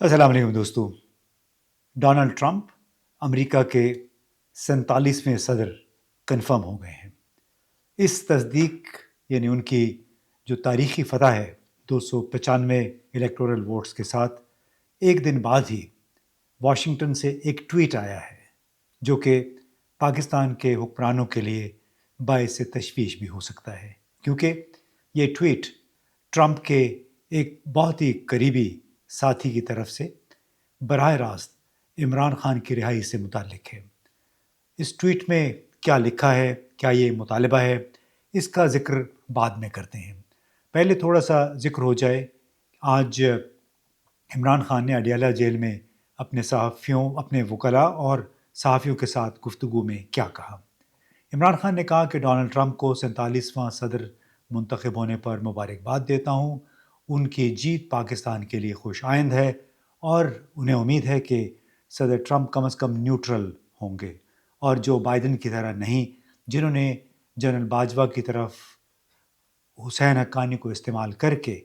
अस्सलाम वालेकुम दोस्तों। डोनाल्ड ट्रंप अमेरिका के 47वें सदर कन्फर्म हो गए हैं। इस तस्दीक यानी उनकी जो तारीखी फ़तह है 295 इलेक्टोरल वोट्स के साथ एक दिन बाद ही वाशिंगटन से एक ट्वीट आया है जो कि पाकिस्तान के हुक्मरानों के लिए बाइस तशवीश भी हो सकता है, क्योंकि ये ट्वीट ट्रंप के एक बहुत ही करीबी साथी की तरफ से बराह रास्त इमरान खान की रिहाई से मुताल्लिक है। इस ट्वीट में क्या लिखा है, क्या ये मुतालबा है, इसका ज़िक्र बाद में करते हैं। पहले थोड़ा-सा ज़िक्र हो जाए। आज इमरान खान ने अडियाला जेल में अपने वकला और सहाफ़ियों के साथ गुफ्तगू में क्या कहा। इमरान खान ने कहा कि डोनाल्ड ट्रंप को 47वां सदर मुंतखब होने पर मुबारकबाद देता हूँ। उनकी जीत पाकिस्तान के लिए खुश आइंद है और उन्हें उम्मीद है कि सदर ट्रंप कम अज़ कम न्यूट्रल होंगे और जो बाइडन की तरह नहीं, जिन्होंने जनरल बाजवा की तरफ हुसैन हक्कानी को इस्तेमाल करके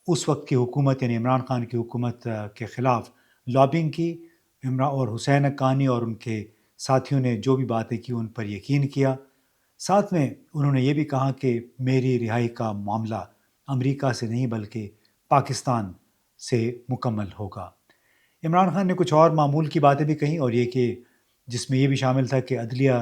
उस वक्त की हुकूमत यानी इमरान खान की हुकूमत के ख़िलाफ़ लॉबिंग की। इमरान और हुसैन हक्कानी और उनके साथियों ने जो भी बातें की उन पर यकीन किया। साथ में उन्होंने ये भी कहा कि मेरी रिहाई का मामला अमेरिका से नहीं बल्कि पाकिस्तान से मुकम्मल होगा। इमरान खान ने कुछ और मामूल की बातें भी कहीं, और ये कि जिसमें ये भी शामिल था कि अदलिया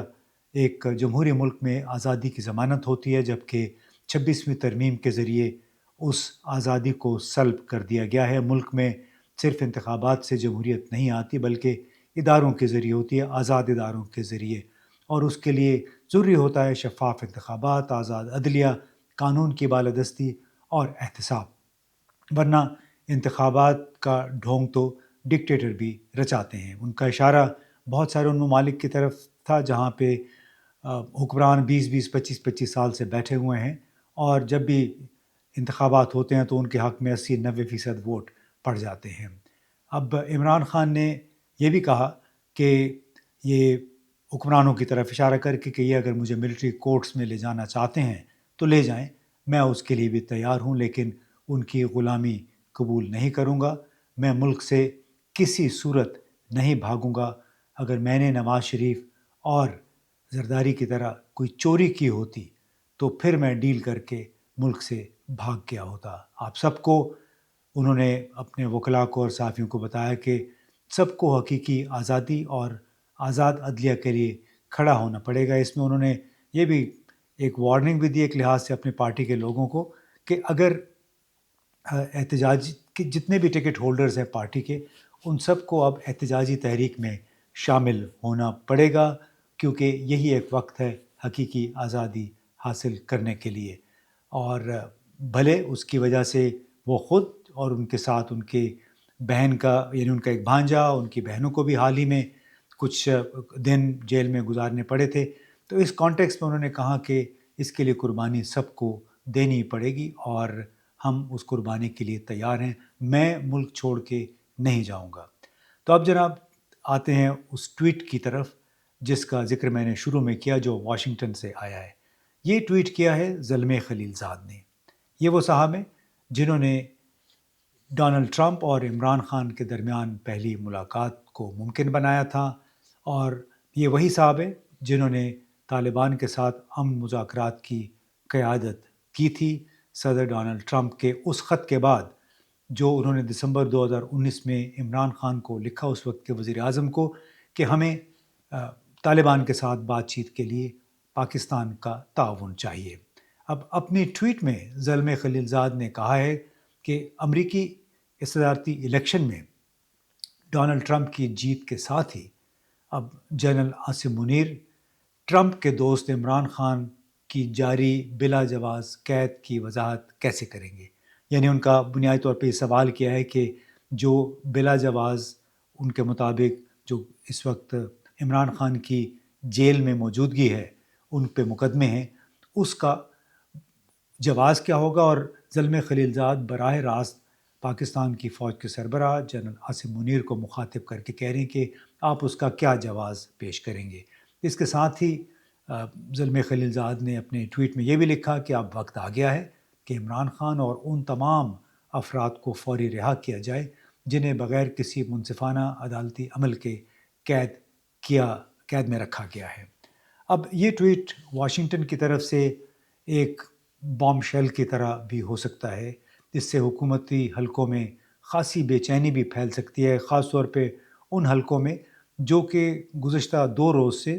एक जमहूरी मुल्क में आज़ादी की ज़मानत होती है, जबकि 26वीं तरमीम के ज़रिए उस आज़ादी को सल्ब कर दिया गया है। मुल्क में सिर्फ़ इंतखाबात से जमहूरियत नहीं आती बल्कि इदारों के ज़रिए होती है, आज़ाद इदारों के ज़रिए, और उसके लिए ज़रूरी होता है शफ़ाफ़ इंतखाबात, आज़ाद अदलिया, कानून की बालादस्ती और एहतसाब। वरना इंतखाबात का ढोंग तो डिक्टेटर भी रचाते हैं। उनका इशारा बहुत सारे उन ममालिक की तरफ था जहाँ पे हुक्मरान 20-20, 25-25 साल से बैठे हुए हैं, और जब भी इंतखाबात होते हैं तो उनके हक़ में 80-90% वोट पड़ जाते हैं। अब इमरान खान ने ये भी कहा कि ये हुक्मरानों की तरफ इशारा करके कि ये अगर मुझे मिलिट्री कोर्ट्स में ले जाना चाहते हैं तो ले जाएँ, मैं उसके लिए भी तैयार हूँ, लेकिन उनकी ग़ुलामी कबूल नहीं करूँगा। मैं मुल्क से किसी सूरत नहीं भागूँगा। अगर मैंने नवाज़ शरीफ और ज़रदारी की तरह कोई चोरी की होती तो फिर मैं डील करके मुल्क से भाग गया होता। आप सबको उन्होंने अपने वकला को और सहाफ़ियों को बताया कि सबको हकीकी आज़ादी और आज़ाद अदलिया के लिए खड़ा होना पड़ेगा। इसमें उन्होंने ये भी एक वार्निंग भी दी एक लिहाज से अपनी पार्टी के लोगों को कि अगर एहतजाज के जितने भी टिकट होल्डर्स हैं पार्टी के, उन सबको अब एहतजाजी तहरीक में शामिल होना पड़ेगा, क्योंकि यही एक वक्त है हकीकी आज़ादी हासिल करने के लिए। और भले उसकी वजह से वो ख़ुद और उनके साथ उनके बहन का यानी उनका एक भांजा, उनकी बहनों को भी हाल ही में कुछ दिन जेल में गुजारने पड़े थे। तो इस कॉन्टेक्स्ट में उन्होंने कहा कि इसके लिए कुर्बानी सबको देनी पड़ेगी और हम उस कुर्बानी के लिए तैयार हैं। मैं मुल्क छोड़ के नहीं जाऊँगा। तो अब जनाब आते हैं उस ट्वीट की तरफ जिसका ज़िक्र मैंने शुरू में किया, जो वाशिंगटन से आया है। ये ट्वीट किया है ज़ल्मे खलीलज़ाद ने। ये वो साहब हैं जिन्होंने डोनाल्ड ट्रंप और इमरान खान के दरमियान पहली मुलाकात को मुमकिन बनाया था, और ये वही साहब हैं जिन्होंने तालिबान के साथ अमन मुज़ाकरात की क़यादत की थी सदर डोनाल्ड ट्रंप के उस ख़त के बाद जो उन्होंने दिसंबर 2019 में इमरान खान को लिखा, उस वक्त के वज़ीर आज़म को, कि हमें तालिबान के साथ बातचीत के लिए पाकिस्तान का ताउन चाहिए। अब अपनी ट्वीट में ज़ल्मे खलीलज़ाद ने कहा है कि अमरीकी सदारती इलेक्शन में डोनाल्ड ट्रंप की जीत के साथ ही अब जनरल आसिम मुनीर ट्रंप के दोस्त इमरान खान की जारी बिला जवाज़ कैद की वजाहत कैसे करेंगे। यानी उनका बुनियादी तौर पे ये सवाल किया है कि जो बिला जवाज़ उनके मुताबिक जो इस वक्त इमरान खान की जेल में मौजूदगी है, उन पे मुकदमे हैं, उसका जवाज़ क्या होगा। और ज़ल्मे खलीलज़ाद बराह रास्त पाकिस्तान की फ़ौज के सरबराह जनरल आसिम मुनीर को मुखातिब करके कह रहे हैं कि आप उसका क्या जवाज़ पेश करेंगे। इसके साथ ही ज़ल्मे खलीलज़ाद ने अपने ट्वीट में ये भी लिखा कि अब वक्त आ गया है कि इमरान खान और उन तमाम अफराद को फ़ौरी रिहा किया जाए جنہیں بغیر کسی منصفانہ عدالتی عمل کے قید میں رکھا گیا ہے۔ اب یہ ٹویٹ واشنگٹن کی طرف سے ایک بام شیل کی طرح بھی ہو سکتا ہے، جس سے حکومتی حلقوں میں خاصی بے چینی بھی پھیل سکتی ہے، خاص طور پہ ان حلقوں میں جو کہ گزشتہ 2 روز سے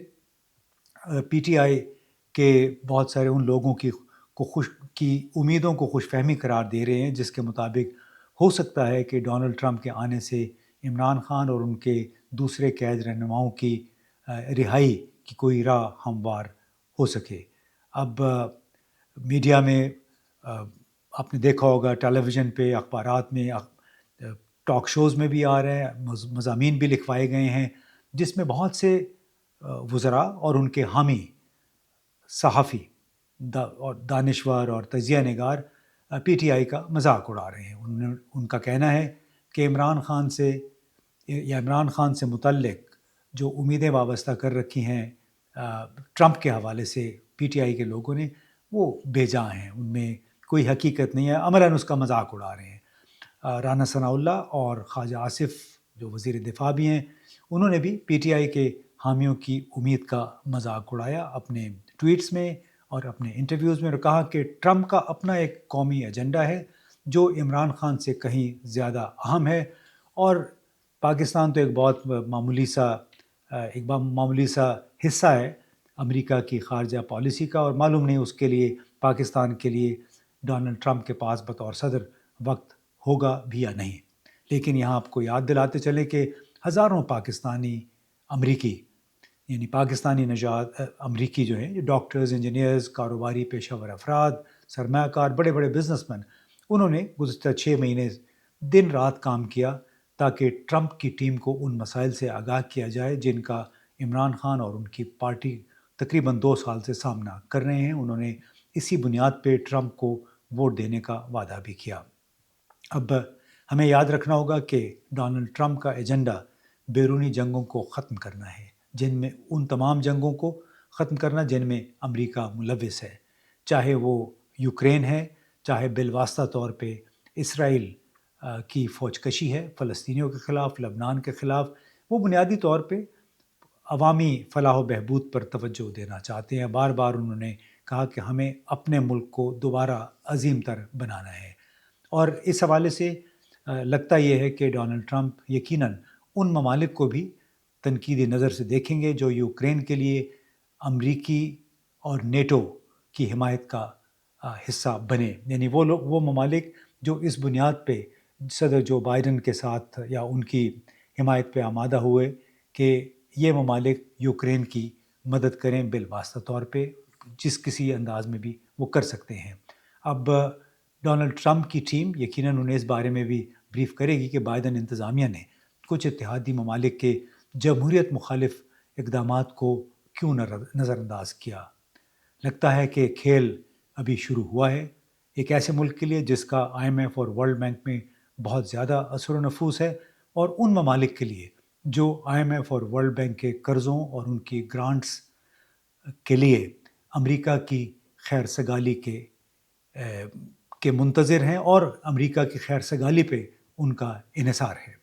پی ٹی آئی کے بہت سارے ان لوگوں کی امیدوں کو خوش فہمی قرار دے رہے ہیں، جس کے مطابق ہو سکتا ہے کہ ڈونلڈ ٹرمپ کے آنے سے عمران خان اور ان کے دوسرے قید رہنماؤں کی رہائی کی کوئی راہ ہموار ہو سکے۔ اب میڈیا میں آپ نے دیکھا ہوگا، ٹیلی ویژن پہ، اخبارات میں، ٹاک شوز میں بھی آ رہے ہیں، مضامین بھی لکھوائے گئے ہیں، جس میں بہت سے وزراء اور ان کے حامی صحافی اور دانشور اور تجزیہ نگار پی ٹی آئی کا مذاق اڑا رہے ہیں۔ ان کا کہنا ہے کہ عمران خان سے متعلق جو امیدیں وابستہ کر رکھی ہیں ٹرمپ کے حوالے سے پی ٹی آئی کے لوگوں نے، وہ بے جا ہیں، ان میں کوئی حقیقت نہیں ہے، عملاً اس کا مذاق اڑا رہے ہیں۔ رانا ثناء اللہ اور خواجہ آصف جو وزیر دفاع بھی ہیں، انہوں نے بھی پی ٹی آئی کے حامیوں کی امید کا مذاق اڑایا اپنے ٹویٹس میں اور اپنے انٹرویوز میں، اور کہا کہ ٹرمپ کا اپنا ایک قومی ایجنڈا ہے جو عمران خان سے کہیں زیادہ اہم ہے، اور پاکستان تو ایک بہت معمولی سا حصہ ہے امریکہ کی خارجہ پالیسی کا، اور معلوم نہیں اس کے لیے، پاکستان کے لیے، ڈونلڈ ٹرمپ کے پاس بطور صدر وقت ہوگا بھی یا نہیں۔ لیکن یہاں آپ کو یاد دلاتے چلیں کہ ہزاروں پاکستانی امریکی، یعنی پاکستانی نژاد امریکی جو ہیں، ڈاکٹرز، انجینئرز، کاروباری پیشہ ور افراد، سرمایہ کار، بڑے بڑے بزنس مین، انہوں نے گزشتہ 6 مہینے دن رات کام کیا تاکہ ٹرمپ کی ٹیم کو ان مسائل سے آگاہ کیا جائے جن کا عمران خان اور ان کی پارٹی تقریباً 2 سال سے سامنا کر رہے ہیں۔ انہوں نے اسی بنیاد پہ ٹرمپ کو ووٹ دینے کا وعدہ بھی کیا۔ اب ہمیں یاد رکھنا ہوگا کہ ڈونلڈ ٹرمپ کا ایجنڈا بیرونی جنگوں کو ختم کرنا ہے، جن میں ان تمام جنگوں کو ختم کرنا جن میں امریکہ ملوث ہے، چاہے وہ یوکرین ہے، چاہے بالواسطہ طور پہ اسرائیل کی فوج کشی ہے فلسطینیوں کے خلاف، لبنان کے خلاف۔ وہ بنیادی طور پہ عوامی فلاح و بہبود پر توجہ دینا چاہتے ہیں۔ بار بار انہوں نے کہا کہ ہمیں اپنے ملک کو دوبارہ عظیم تر بنانا ہے، اور اس حوالے سے لگتا یہ ہے کہ ڈونلڈ ٹرمپ یقیناً ان ممالک کو بھی تنقیدی نظر سے دیکھیں گے جو یوکرین کے لیے امریکی اور نیٹو کی حمایت کا حصہ بنے، یعنی وہ ممالک جو اس بنیاد پہ صدر جو بائیڈن کے ساتھ یا ان کی حمایت پہ آمادہ ہوئے کہ یہ ممالک یوکرین کی مدد کریں بالواسطہ طور پہ، جس کسی انداز میں بھی وہ کر سکتے ہیں۔ اب ڈونلڈ ٹرمپ کی ٹیم یقیناً انہیں اس بارے میں بھی بریف کرے گی کہ بائیڈن انتظامیہ نے کچھ اتحادی ممالک کے جمہوریت مخالف اقدامات کو کیوں نظر انداز کیا۔ لگتا ہے کہ کھیل ابھی شروع ہوا ہے ایک ایسے ملک کے لیے جس کا آئی ایم ایف اور ورلڈ بینک میں بہت زیادہ اثر و نفوذ ہے، اور ان ممالک کے لیے جو آئی ایم ایف اور ورلڈ بینک کے قرضوں اور ان کی گرانٹس کے لیے امریکہ کی خیر سگالی کے منتظر ہیں، اور امریکہ کی خیر سگالی پہ ان کا انحصار ہے۔